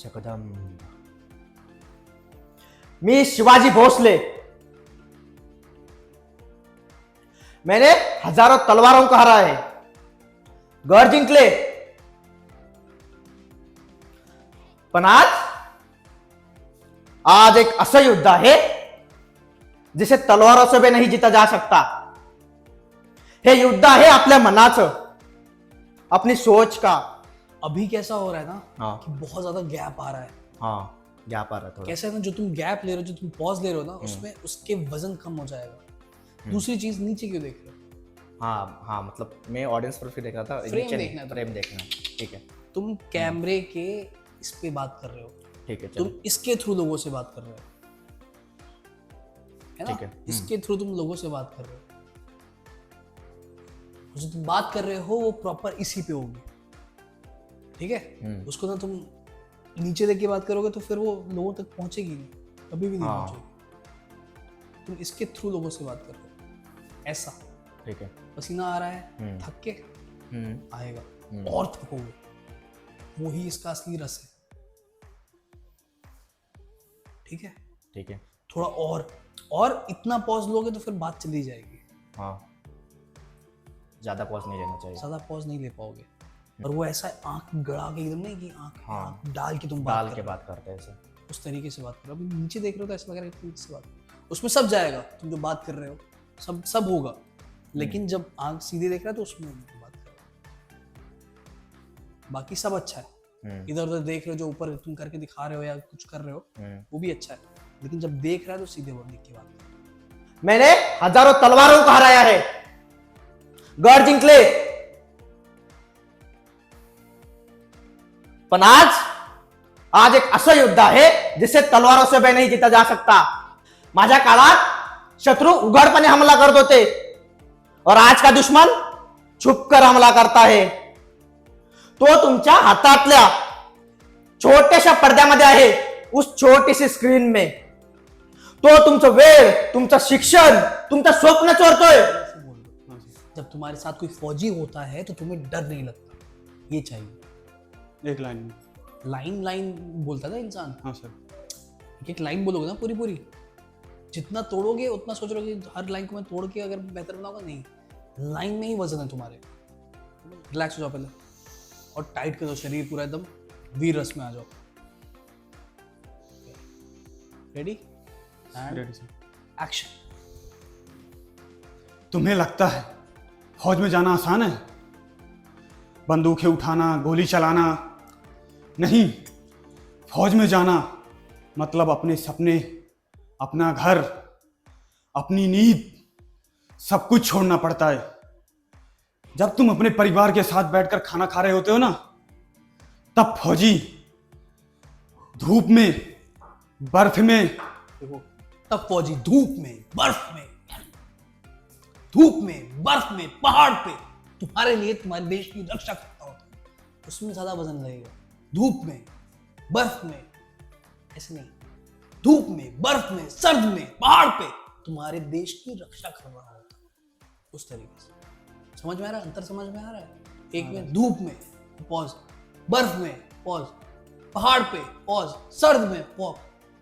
जगदंब। मी शिवाजी भोसले, मैंने हजारों तलवारों को हराया है, गढ़ जिंकले, पण आज एक असं युद्ध आहे जिसे तलवारों से भी नहीं जीता जा सकता। हे युद्ध आहे आपल्या मनाचं, अपनी सोच का। अभी कैसा हो रहा है ना हाँ। कि बहुत ज्यादा गैप आ रहा है। हाँ, गैप आ रहा है थोड़ा। कैसा है ना, जो तुम गैप ले रहे हो, जो तुम पॉज ले रहे हो ना, उसमें उसके वजन कम हो जाएगा। दूसरी चीज, नीचे क्यों देख रहे हो? हाँ हाँ, मतलब मैं ऑडियंस पर फिर देख रहा था, फ्रेम देखना है फ्रेम देखना। ठीक है, तुम कैमरे के इस पे बात कर रहे हो, ठीक है, तुम चलो। इसके थ्रू लोगों से बात कर रहे हो, है ना? ठीक है। इसके थ्रू तुम लोगों से बात कर रहे हो। जो तुम बात कर रहे हो वो प्रॉपर इसी पे होगी, ठीक है? उसको ना तुम नीचे देख के बात करोगे तो फिर वो लोगों तक पहुंचेगी नहीं, कभी भी नहीं हाँ। पहुंचेगी। तुम इसके थ्रू लोगों से बात कर रहे हो, ऐसा। ठीक है। पसीना आ रहा है, थक के आएगा और थकोगे, वही इसका असली रस है, ठीक है? ठीक है। थोड़ा और इतना पॉज लोगे तो फिर बात चली जाएगी। हाँ, ज्यादा पॉज नहीं लेना चाहिए। ज्यादा पॉज नहीं ले पाओगे। और वो ऐसा आंख गड़ा के एकदम नहीं कि आंख डाल के तुम डाल के बात करते हैं ऐसे। उस तरीके से बात करो। अभी नीचे देख रहे हो तो ऐसा लग रहा है कि नीचे से बात करो। उसमें सब जाएगा, तुम जो बात कर रहे हो सब होगा, लेकिन जब आंख सीधे देख रहा है तो उसमें बात करो। बाकी सब अच्छा है, इधर उधर देख रहे हो, जो ऊपर तुम करके दिखा रहे हो या कुछ कर रहे हो वो भी अच्छा है, लेकिन जब देख रहा है तो सीधे देख के बात करो। मैंने हजारों तलवारों को हराया है, गढ़ जिंकले, पण आज एक असं युद्ध आहे जिसे तलवारों से भी नहीं जीता जा सकता। माझ्या काळात शत्रु उघडपणे हमला करत होते और आज का दुश्मन छुपकर हमला करता है। तो तुमच्या हातातल्या छोट्याशा पडद्यामध्ये आहे, उस छोटी सी स्क्रीन में। तो तुमचं वेळ, तुमचं शिक्षण, तुमचं स्वप्न चोरतोय। जब तुम्हारे साथ कोई फौजी होता है तो तुम्हें डर नहीं लगता, ये चाहिए। एक लाइन में लाइन बोलता था इंसान। हाँ सर। एक लाइन बोलोगे ना पूरी, जितना तोड़ोगे उतना सोच रहे हो कि हर लाइन को मैं तोड़ के अगर बेहतर बनाऊंगा, नहीं, लाइन में ही वजन है तुम्हारे। रिलैक्स हो जाओ पहले और टाइट कर दो शरीर पूरा, एकदम वीर रस में आ जाओ। Ready and ready sir. Action. तुम्हें लगता है फौज में जाना आसान है, बंदूकें उठाना, गोली चलाना? नहीं, फौज में जाना मतलब अपने सपने, अपना घर, अपनी नींद, सब कुछ छोड़ना पड़ता है। जब तुम अपने परिवार के साथ बैठकर खाना खा रहे होते हो ना, तब फौजी धूप में, बर्फ में, देखो, तब फौजी धूप में, बर्फ में, पहाड़ पे तुम्हारे लिए, तुम्हारे देश की रक्षा करता होता है। उसमें ज्यादा वजन लगेगा। धूप में, बर्फ में, ऐसे नहीं, धूप में, बर्फ में, सर्द में, पहाड़ पे तुम्हारे देश की रक्षा कर रहा होता है, उस तरीके से। समझ में आ रहा है? अंतर समझ में आ रहा है? एक में धूप में पॉज, बर्फ में पॉज, पहाड़ पे पॉज, सर्द में पॉज।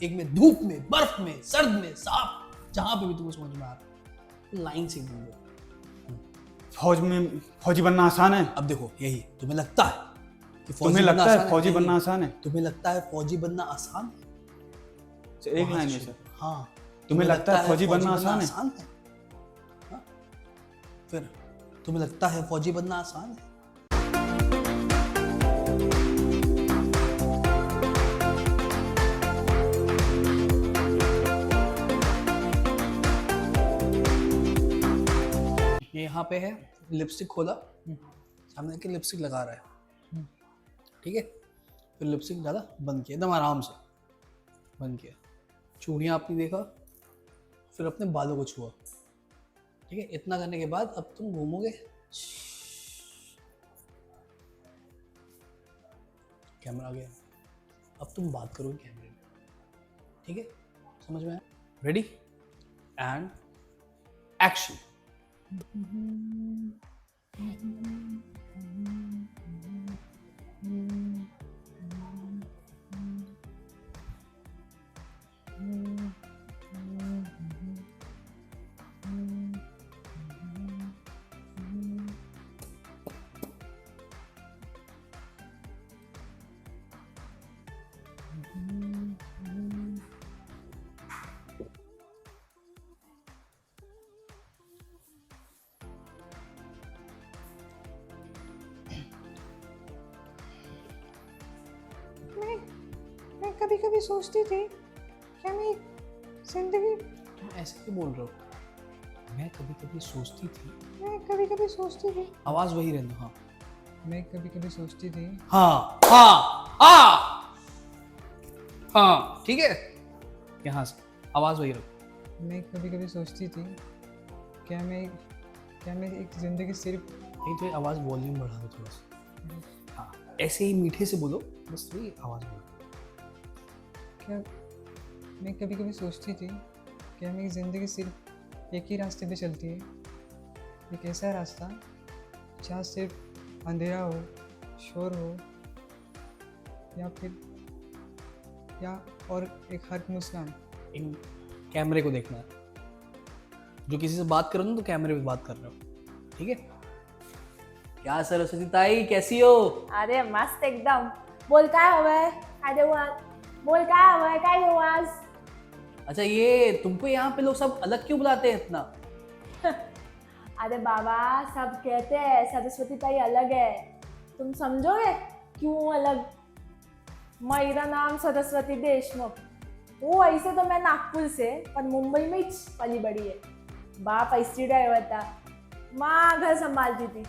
एक में धूप में, बर्फ में, सर्द में, साफ, जहां पे भी तुमको समझ में आ रहा है, लाइन से बोल दो। फौज में फौजी बनना आसान है? अब देखो, यही तुम्हें लगता है कि तुम्हें लगता है फौजी बनना आसान है? तुम्हें लगता है फौजी बनना आसान है? एक लाइन में सर। हाँ, तुम्हें लगता है फौजी बनना आसान है? हाँ? फिर तुम्हें लगता है फौजी बनना आसान है? ये यहाँ पे है, लिपस्टिक खोला, सामने के लिपस्टिक लगा रहा है, ठीक है? फिर लिपस्टिक डाला, बंद किया, एकदम आराम से बंद किया। चूड़ियाँ आपने देखा, फिर अपने बालों को छुआ, ठीक है? इतना करने के बाद अब तुम घूमोगे, कैमरा आ गया, अब तुम बात करोगे कैमरे में, ठीक है? समझ में आया? Ready and action. मैं कभी कभी सोचती थी क्या मैं जिंदगी तुम ऐसे क्यों बोल रहे हो? मैं कभी कभी सोचती थी। मैं कभी कभी सोचती थी आवाज वही रहना। हाँ मैं कभी कभी सोचती थी हाँ हाँ हाँ हाँ, ठीक है, यहाँ से आवाज वही रखो। मैं कभी कभी सोचती थी क्या मैं एक जिंदगी सिर्फ नहीं तो ये आवाज वॉल्यूम बढ़ा दो थोड़ा सा। हाँ ऐसे ही मीठे से बोलो, बस वही आवाज बोलो। क्या मैं कभी कभी सोचती थी क्या मेरी ज़िंदगी सिर्फ एक ही रास्ते पे चलती है, एक ऐसा रास्ता जहाँ सिर्फ अंधेरा हो, शोर हो, या और एक हर मुस्कान। इन कैमरे को देखना है, जो किसी से बात करो ना तो कैमरे पे बात कर रहे हो, ठीक है? क्या सरस्वती ताई कैसी हो? अरे मस्त एकदम. बोल काय हवंय? काय देऊ आज? बोल काय हवंय? काय देऊ आज? अच्छा ये तुमको यहाँ पे लोग सब अलग क्यों बुलाते हैं इतना? अरे बाबा सब कहते हैं सरस्वती ताई अलग है, तुम समझोगे क्यों अलग? मेरा नाम सरस्वती देशमुख. वो ऐसे तो मैं नागपुर से पर मुंबई में ही पली बड़ी है. बाप ऐसी ड्राइवर था, माँ घर संभालती थी.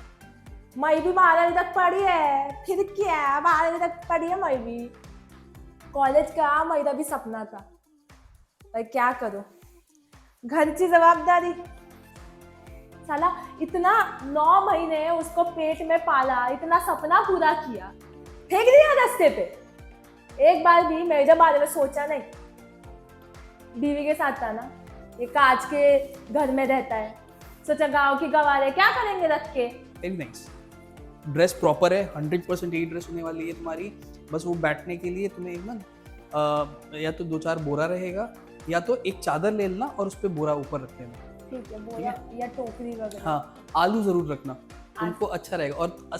मैं भी 12वीं तक पढ़ी है, फिर क्या 12वीं तक पढ़ी है मैं भी. कॉलेज का मेरा भी सपना था पर क्या करो, घर की जवाबदारी. साला इतना 9 महीने उसको पेट में पाला, इतना सपना पूरा किया, फेंक दिया रास्ते पे. एक बार भी मेरे बारे में सोचा नहीं. बीवी के साथ था ना, ये कांच के घर में रहता है, सोचा गांव की गवार है, क्या करेंगे रख के. Very nice. ड्रेस प्रॉपर है, 100% यही ड्रेस होने वाली है तुम्हारी. बस वो बैठने के लिए तुम्हें एक ना या तो 2-4 बोरा रहेगा या तो एक चादर ले लेना और उस पर बोरा ऊपर रख लेना. ठीक है, बोरा या टोकरी वगैरह. हाँ आलू जरूर रखना, तुमको अच्छा रहेगा. और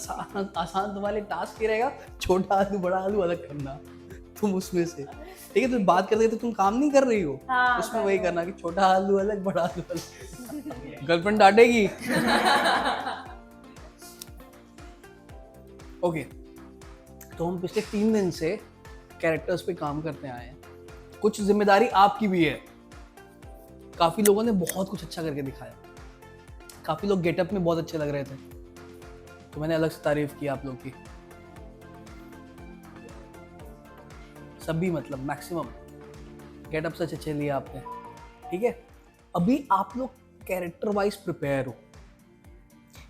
आसान तुम्हारे टास्क ये रहेगा, छोटा आलू बड़ा आलू अलग करना तुम उसमें से, ठीक है? तुम बात करते तो तुम काम नहीं कर रही हो. हाँ, उसमें वही करना कि छोटा आलू अलग बड़ा आलू अलग. गर्लफ्रेंड डांटेगी. ओके तो हम पिछले 3 दिन से कैरेक्टर्स पे काम करते आए हैं. कुछ जिम्मेदारी आपकी भी है. काफी लोगों ने बहुत कुछ अच्छा करके दिखाया, काफी लोग गेटअप में बहुत अच्छे लग रहे थे, तो मैंने अलग से तारीफ की आप लोग की. सभी मतलब मैक्सिमम गेटअप सच अच्छे लिए आपने, ठीक है? अभी आप लोग कैरेक्टर वाइज प्रिपेयर हो,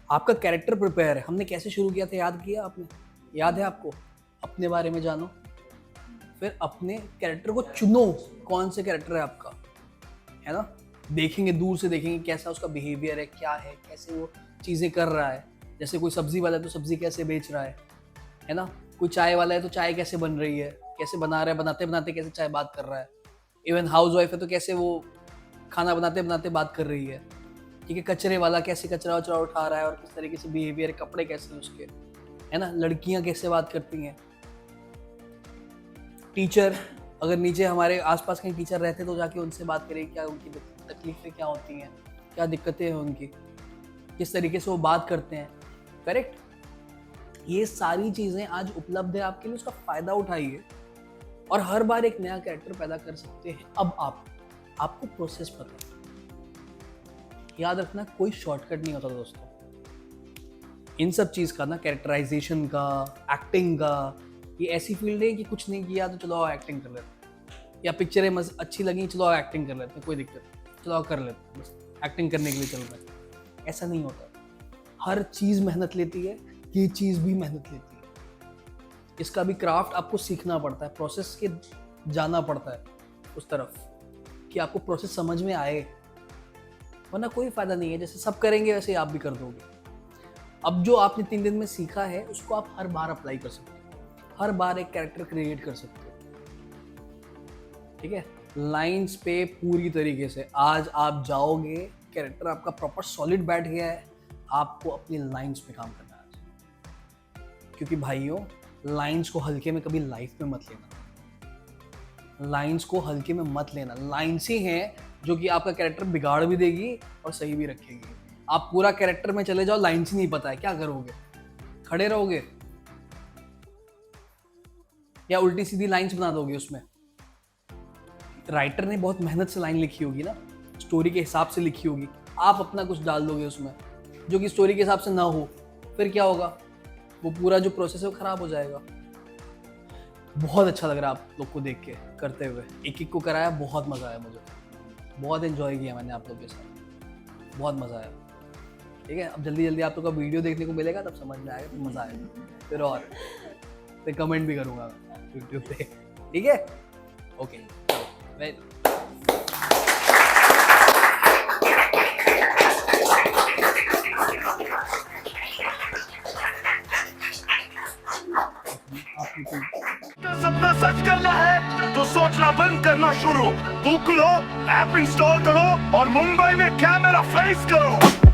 आपका कैरेक्टर प्रिपेयर है. हमने कैसे शुरू किया था याद किया आपने? याद है आपको? अपने बारे में जानो, फिर अपने कैरेक्टर को चुनो, कौन से कैरेक्टर है आपका, है ना? देखेंगे, दूर से देखेंगे कैसा उसका बिहेवियर है, क्या है, कैसे वो चीज़ें कर रहा है. जैसे कोई सब्जी वाला है तो सब्जी कैसे बेच रहा है ना? कोई चाय वाला है तो चाय कैसे बन रही है, कैसे बना रहा है, बनाते बनाते कैसे चाय बात कर रहा है. इवन हाउस वाइफ है तो कैसे वो खाना बनाते बनाते बात कर रही है, ठीक है? कचरे वाला कैसे कचरा वचरा उठा रहा है और किस तरीके से बिहेवियर, कपड़े कैसे हैं उसके, है ना? लड़कियां कैसे बात करती हैं. टीचर, अगर नीचे हमारे आसपास कहीं टीचर रहते तो जाके उनसे बात करें, क्या उनकी तकलीफें क्या होती हैं, क्या दिक्कतें हैं उनकी, किस तरीके से वो बात करते हैं. करेक्ट? ये सारी चीज़ें आज उपलब्ध है आपके लिए, उसका फ़ायदा उठाइए और हर बार एक नया कैरेक्टर पैदा कर सकते हैं. अब आपको प्रोसेस पता है. याद रखना कोई शॉर्टकट नहीं होता दोस्तों. इन सब चीज़ का ना, कैरेक्टराइजेशन का, एक्टिंग का, ये ऐसी फील्ड है कि कुछ नहीं किया तो चलो एक्टिंग कर लेते हैं, या पिक्चरें अच्छी लगी चलो एक्टिंग कर लेते हैं, कोई दिक्कत नहीं, चलो कर लेते हैं, बस एक्टिंग करने के लिए चल रहा है. ऐसा नहीं होता. हर चीज़ मेहनत लेती है, ये चीज़ भी मेहनत लेती है. इसका भी क्राफ्ट आपको सीखना पड़ता है, प्रोसेस के जाना पड़ता है उस तरफ कि आपको प्रोसेस समझ में आए, वरना कोई फ़ायदा नहीं है. जैसे सब करेंगे वैसे आप भी कर दोगे. अब जो आपने 3 दिन में सीखा है उसको आप हर बार अप्लाई कर सकते हो, हर बार एक कैरेक्टर क्रिएट कर सकते हो, ठीक है? लाइंस पे पूरी तरीके से आज आप जाओगे, कैरेक्टर आपका प्रॉपर सॉलिड बैठ गया है, आपको अपनी लाइंस पे काम करना है. क्योंकि भाइयों, लाइंस को हल्के में कभी लाइफ में मत लेना. लाइंस को हल्के में मत लेना. लाइंस ही हैं जो कि आपका कैरेक्टर बिगाड़ भी देगी और सही भी रखेगी. आप पूरा कैरेक्टर में चले जाओ, लाइंस ही नहीं पता है, क्या करोगे? खड़े रहोगे. या उल्टी सीधी लाइंस बना दोगे उसमें? राइटर ने बहुत मेहनत से लाइन लिखी होगी ना, स्टोरी के हिसाब से लिखी होगी, आप अपना कुछ डाल दोगे उसमें जो कि स्टोरी के हिसाब से ना हो, फिर क्या होगा? वो पूरा जो प्रोसेस है वो खराब हो जाएगा। बहुत अच्छा लग रहा है आप लोग को देख के करते हुए, एक एक को कराया, बहुत मजा आया मुझे, बहुत एंजॉय किया मैंने आप लोग के साथ, बहुत मजा आया। ठीक है, अब जल्दी जल्दी आप लोग का वीडियो देखने को मिलेगा, तब समझ में आएगा, फिर मजा आएगा फिर, और फिर कमेंट भी करूंगा यूट्यूब पे। ठीक है, ओके, मैं सपना सच करना है तो सोचना बंद करना शुरू। बुक लो, ऐप इंस्टॉल करो और मुंबई में कैमरा फेस करो।